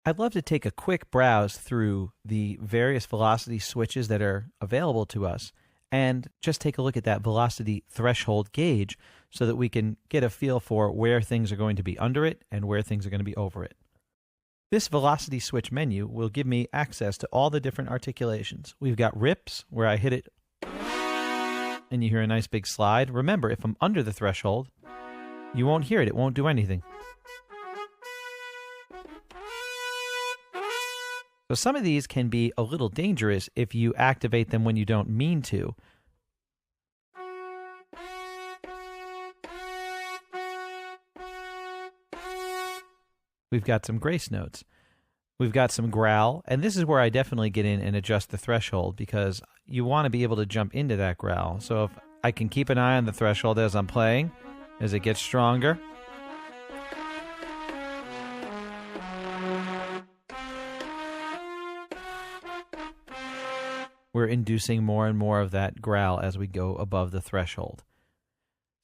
I'd love to take a quick browse through the various velocity switches that are available to us and just take a look at that velocity threshold gauge so that we can get a feel for where things are going to be under it and where things are going to be over it. This velocity switch menu will give me access to all the different articulations. We've got rips, where I hit it and you hear a nice big slide. Remember, if I'm under the threshold, you won't hear it. It won't do anything. So some of these can be a little dangerous if you activate them when you don't mean to. We've got some grace notes. We've got some growl, and this is where I definitely get in and adjust the threshold because you want to be able to jump into that growl. So if I can keep an eye on the threshold as I'm playing, as it gets stronger. We're inducing more and more of that growl as we go above the threshold.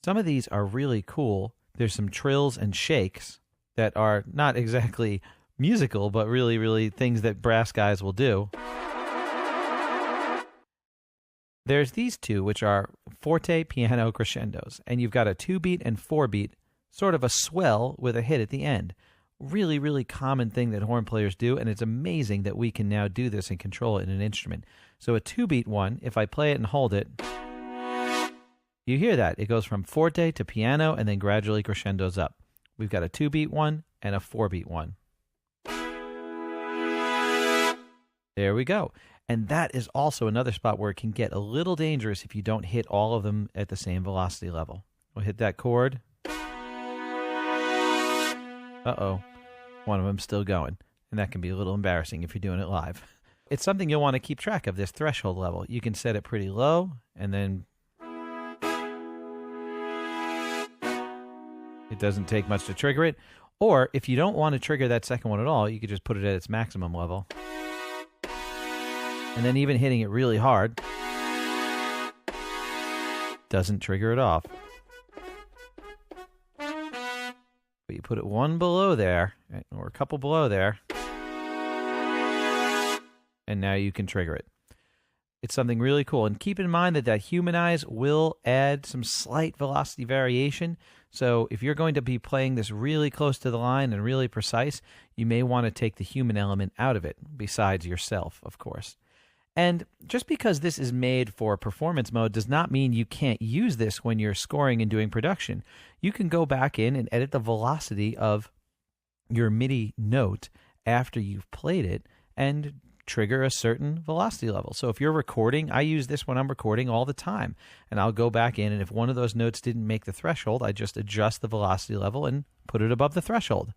Some of these are really cool. There's some trills and shakes that are not exactly musical, but really, really things that brass guys will do. There's these two, which are forte, piano, crescendos. And you've got a 2-beat and 4-beat, sort of a swell with a hit at the end. Really, really common thing that horn players do, and it's amazing that we can now do this and control it in an instrument. So a 2-beat one, if I play it and hold it, you hear that. It goes from forte to piano and then gradually crescendos up. We've got a 2-beat one and a 4-beat one. There we go. And that is also another spot where it can get a little dangerous if you don't hit all of them at the same velocity level. We'll hit that chord. Uh-oh. One of them's still going. And that can be a little embarrassing if you're doing it live. It's something you'll want to keep track of, this threshold level. You can set it pretty low, and then it doesn't take much to trigger it. Or if you don't want to trigger that second one at all, you could just put it at its maximum level. And then even hitting it really hard doesn't trigger it off. But you put it one below there, or a couple below there, and now you can trigger it. It's something really cool. And keep in mind that humanize will add some slight velocity variation. So if you're going to be playing this really close to the line and really precise, you may want to take the human element out of it, besides yourself, of course. And just because this is made for performance mode does not mean you can't use this when you're scoring and doing production. You can go back in and edit the velocity of your MIDI note after you've played it and trigger a certain velocity level. So if you're recording, I use this when I'm recording all the time. And I'll go back in, and if one of those notes didn't make the threshold, I just adjust the velocity level and put it above the threshold.